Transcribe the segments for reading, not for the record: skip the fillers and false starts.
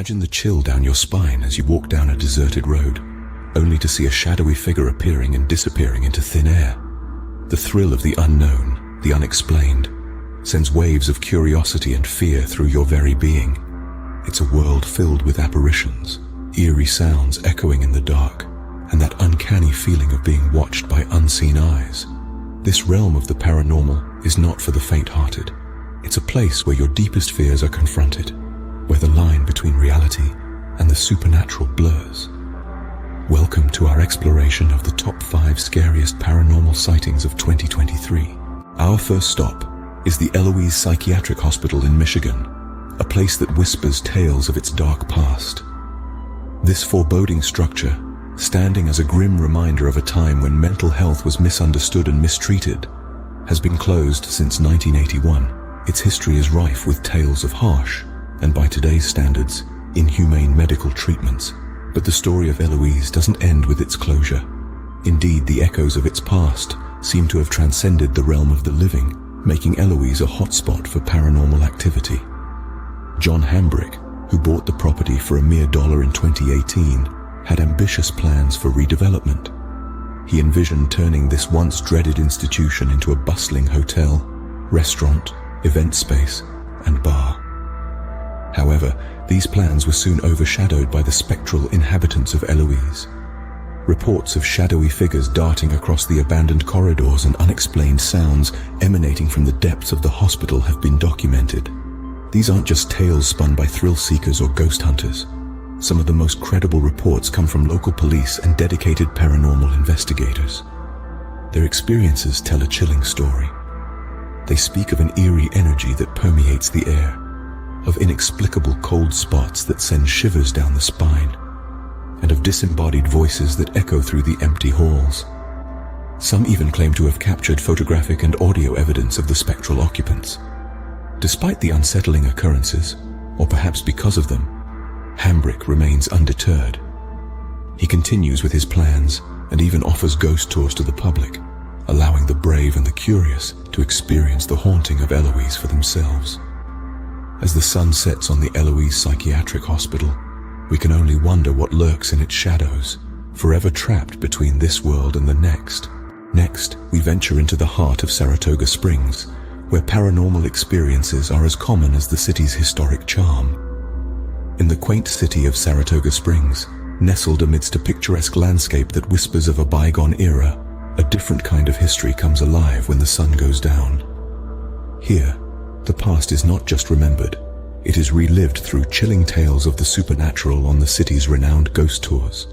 Imagine the chill down your spine as you walk down a deserted road, only to see a shadowy figure appearing and disappearing into thin air. The thrill of the unknown, the unexplained, sends waves of curiosity and fear through your very being. It's a world filled with apparitions, eerie sounds echoing in the dark, and that uncanny feeling of being watched by unseen eyes. This realm of the paranormal is not for the faint-hearted. It's a place where your deepest fears are confronted, where the line between reality and the supernatural blurs. Welcome to our exploration of the top 5 scariest paranormal sightings of 2023. Our first stop is the Eloise Psychiatric Hospital in Michigan, a place that whispers tales of its dark past. This foreboding structure, standing as a grim reminder of a time when mental health was misunderstood and mistreated, has been closed since 1981. Its history is rife with tales of harsh, and by today's standards, inhumane medical treatments. But the story of Eloise doesn't end with its closure. Indeed, the echoes of its past seem to have transcended the realm of the living, making Eloise a hotspot for paranormal activity. John Hambrick, who bought the property for a mere $1 in 2018, had ambitious plans for redevelopment. He envisioned turning this once dreaded institution into a bustling hotel, restaurant, event space, and bar. However, these plans were soon overshadowed by the spectral inhabitants of Eloise. Reports of shadowy figures darting across the abandoned corridors and unexplained sounds emanating from the depths of the hospital have been documented. These aren't just tales spun by thrill seekers or ghost hunters. Some of the most credible reports come from local police and dedicated paranormal investigators. Their experiences tell a chilling story. They speak of an eerie energy that permeates the air, of inexplicable cold spots that send shivers down the spine, and of disembodied voices that echo through the empty halls. Some even claim to have captured photographic and audio evidence of the spectral occupants. Despite the unsettling occurrences, or perhaps because of them, Hambrick remains undeterred. He continues with his plans and even offers ghost tours to the public, allowing the brave and the curious to experience the haunting of Eloise for themselves. As the sun sets on the Eloise Psychiatric Hospital, we can only wonder what lurks in its shadows, forever trapped between this world and the next. Next, we venture into the heart of Saratoga Springs, where paranormal experiences are as common as the city's historic charm. In the quaint city of Saratoga Springs, nestled amidst a picturesque landscape that whispers of a bygone era, a different kind of history comes alive when the sun goes down. Here, the past is not just remembered, it is relived through chilling tales of the supernatural on the city's renowned ghost tours.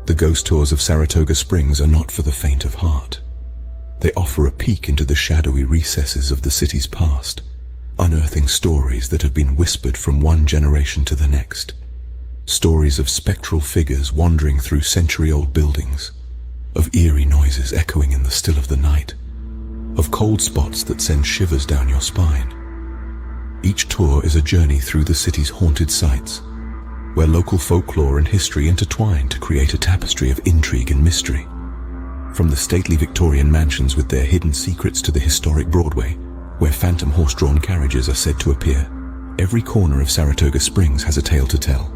The ghost tours of Saratoga Springs are not for the faint of heart. They offer a peek into the shadowy recesses of the city's past, unearthing stories that have been whispered from one generation to the next. Stories of spectral figures wandering through century-old buildings, of eerie noises echoing in the still of the night, of cold spots that send shivers down your spine. Each tour is a journey through the city's haunted sites, where local folklore and history intertwine to create a tapestry of intrigue and mystery. From the stately Victorian mansions with their hidden secrets to the historic Broadway, where phantom horse-drawn carriages are said to appear, every corner of Saratoga Springs has a tale to tell.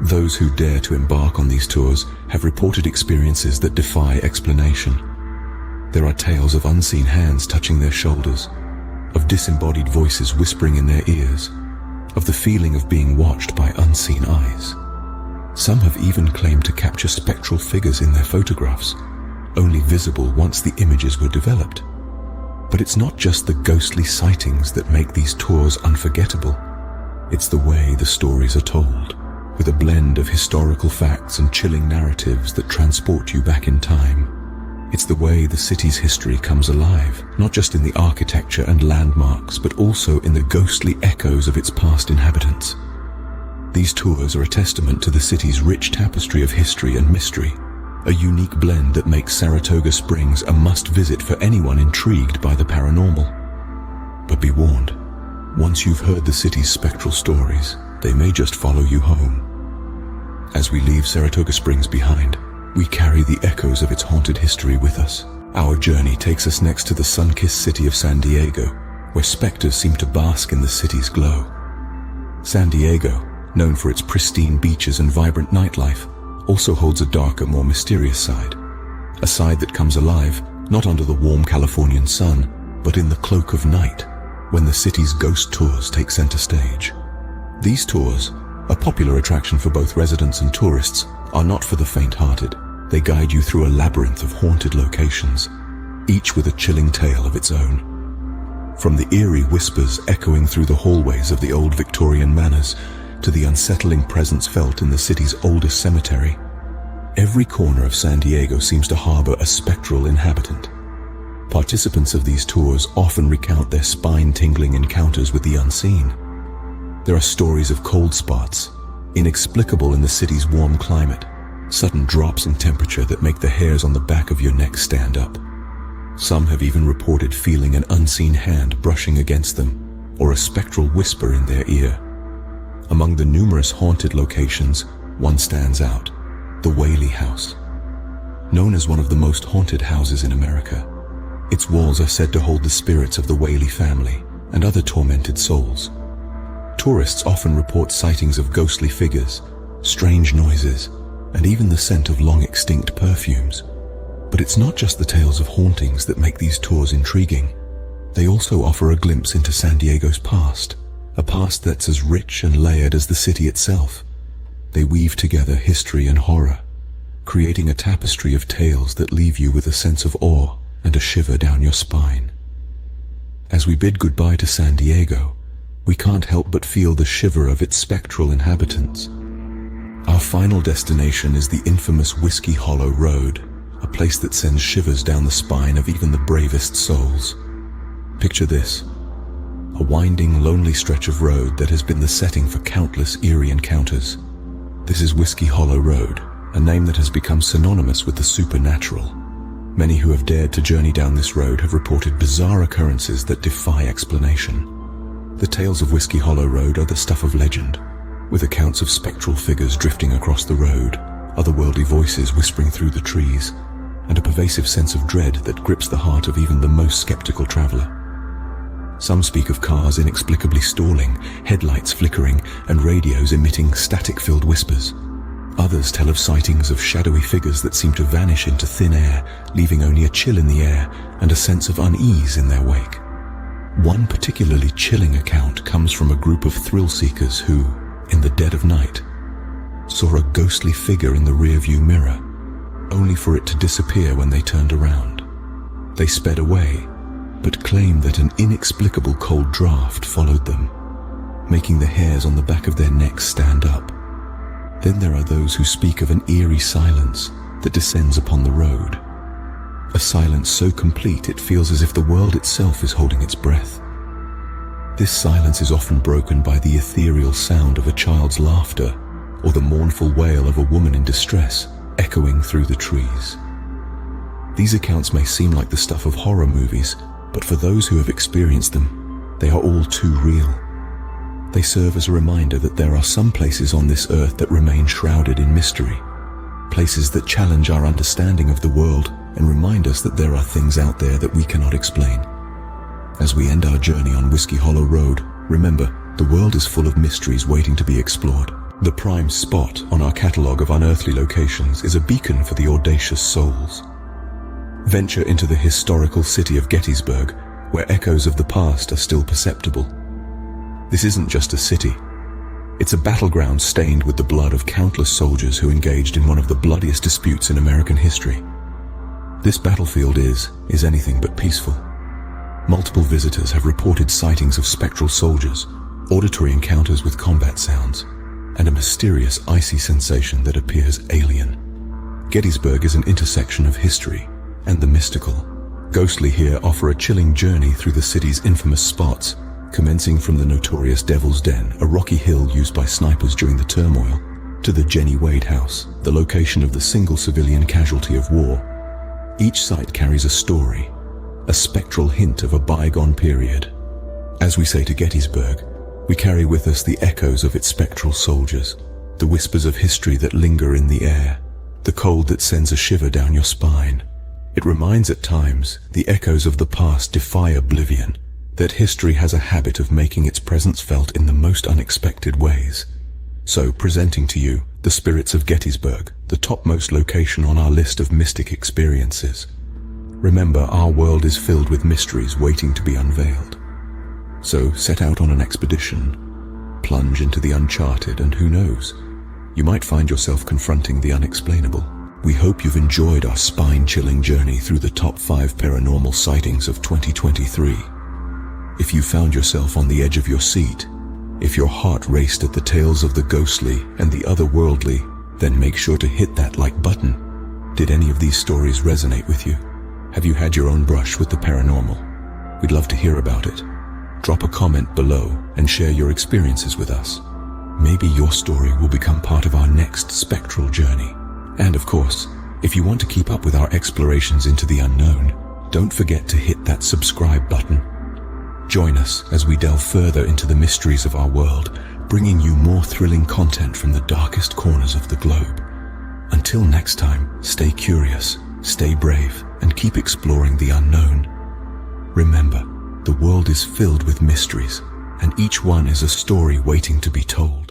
Those who dare to embark on these tours have reported experiences that defy explanation. There are tales of unseen hands touching their shoulders, of disembodied voices whispering in their ears, of the feeling of being watched by unseen eyes. Some have even claimed to capture spectral figures in their photographs, only visible once the images were developed. But it's not just the ghostly sightings that make these tours unforgettable. It's the way the stories are told, with a blend of historical facts and chilling narratives that transport you back in time. It's the way the city's history comes alive, not just in the architecture and landmarks, but also in the ghostly echoes of its past inhabitants. These tours are a testament to the city's rich tapestry of history and mystery, a unique blend that makes Saratoga Springs a must-visit for anyone intrigued by the paranormal. But be warned, once you've heard the city's spectral stories, they may just follow you home. As we leave Saratoga Springs behind, we carry the echoes of its haunted history with us. Our journey takes us next to the sun-kissed city of San Diego, where specters seem to bask in the city's glow. San Diego, known for its pristine beaches and vibrant nightlife, also holds a darker, more mysterious side. A side that comes alive, not under the warm Californian sun, but in the cloak of night, when the city's ghost tours take center stage. These tours, a popular attraction for both residents and tourists, are not for the faint-hearted. They guide you through a labyrinth of haunted locations, each with a chilling tale of its own. From the eerie whispers echoing through the hallways of the old Victorian manors to the unsettling presence felt in the city's oldest cemetery, every corner of San Diego seems to harbor a spectral inhabitant. Participants of these tours often recount their spine-tingling encounters with the unseen. There are stories of cold spots, inexplicable in the city's warm climate, sudden drops in temperature that make the hairs on the back of your neck stand up. Some have even reported feeling an unseen hand brushing against them, or a spectral whisper in their ear. Among the numerous haunted locations, one stands out: the Whaley House. Known as one of the most haunted houses in America, its walls are said to hold the spirits of the Whaley family and other tormented souls. Tourists often report sightings of ghostly figures, strange noises, and even the scent of long-extinct perfumes. But it's not just the tales of hauntings that make these tours intriguing. They also offer a glimpse into San Diego's past, a past that's as rich and layered as the city itself. They weave together history and horror, creating a tapestry of tales that leave you with a sense of awe and a shiver down your spine. As we bid goodbye to San Diego, we can't help but feel the shiver of its spectral inhabitants. Our final destination is the infamous Whiskey Hollow Road, a place that sends shivers down the spine of even the bravest souls. Picture this: a winding, lonely stretch of road that has been the setting for countless eerie encounters. This is Whiskey Hollow Road, a name that has become synonymous with the supernatural. Many who have dared to journey down this road have reported bizarre occurrences that defy explanation. The tales of Whiskey Hollow Road are the stuff of legend, with accounts of spectral figures drifting across the road, otherworldly voices whispering through the trees, and a pervasive sense of dread that grips the heart of even the most skeptical traveler. Some speak of cars inexplicably stalling, headlights flickering, and radios emitting static-filled whispers. Others tell of sightings of shadowy figures that seem to vanish into thin air, leaving only a chill in the air and a sense of unease in their wake. One particularly chilling account comes from a group of thrill-seekers who, in the dead of night, saw a ghostly figure in the rearview mirror, only for it to disappear when they turned around. They sped away, but claimed that an inexplicable cold draft followed them, making the hairs on the back of their necks stand up. Then there are those who speak of an eerie silence that descends upon the road. A silence so complete it feels as if the world itself is holding its breath. This silence is often broken by the ethereal sound of a child's laughter or the mournful wail of a woman in distress echoing through the trees. These accounts may seem like the stuff of horror movies, but for those who have experienced them, they are all too real. They serve as a reminder that there are some places on this earth that remain shrouded in mystery, places that challenge our understanding of the world and remind us that there are things out there that we cannot explain. As we end our journey on Whiskey Hollow Road, remember, the world is full of mysteries waiting to be explored. The prime spot on our catalogue of unearthly locations is a beacon for the audacious souls. Venture into the historical city of Gettysburg, where echoes of the past are still perceptible. This isn't just a city. It's a battleground stained with the blood of countless soldiers who engaged in one of the bloodiest disputes in American history. This battlefield is anything but peaceful. Multiple visitors have reported sightings of spectral soldiers, auditory encounters with combat sounds, and a mysterious icy sensation that appears alien. Gettysburg is an intersection of history and the mystical. Ghostly here offer a chilling journey through the city's infamous spots, commencing from the notorious Devil's Den, a rocky hill used by snipers during the turmoil, to the Jenny Wade House, the location of the single civilian casualty of war. Each site carries a story, a spectral hint of a bygone period. As we say to Gettysburg, we carry with us the echoes of its spectral soldiers, the whispers of history that linger in the air, the cold that sends a shiver down your spine. It reminds at times the echoes of the past defy oblivion, that history has a habit of making its presence felt in the most unexpected ways. So, presenting to you the Spirits of Gettysburg, the topmost location on our list of mystic experiences. Remember, our world is filled with mysteries waiting to be unveiled. So, set out on an expedition, plunge into the uncharted, and who knows, you might find yourself confronting the unexplainable. We hope you've enjoyed our spine-chilling journey through the top 5 paranormal sightings of 2023. If you found yourself on the edge of your seat, if your heart raced at the tales of the ghostly and the otherworldly, then make sure to hit that like button. Did any of these stories resonate with you? Have you had your own brush with the paranormal? We'd love to hear about it. Drop a comment below and share your experiences with us. Maybe your story will become part of our next spectral journey. And of course, if you want to keep up with our explorations into the unknown, don't forget to hit that subscribe button. Join us as we delve further into the mysteries of our world, bringing you more thrilling content from the darkest corners of the globe. Until next time, stay curious, stay brave, and keep exploring the unknown. Remember, the world is filled with mysteries, and each one is a story waiting to be told.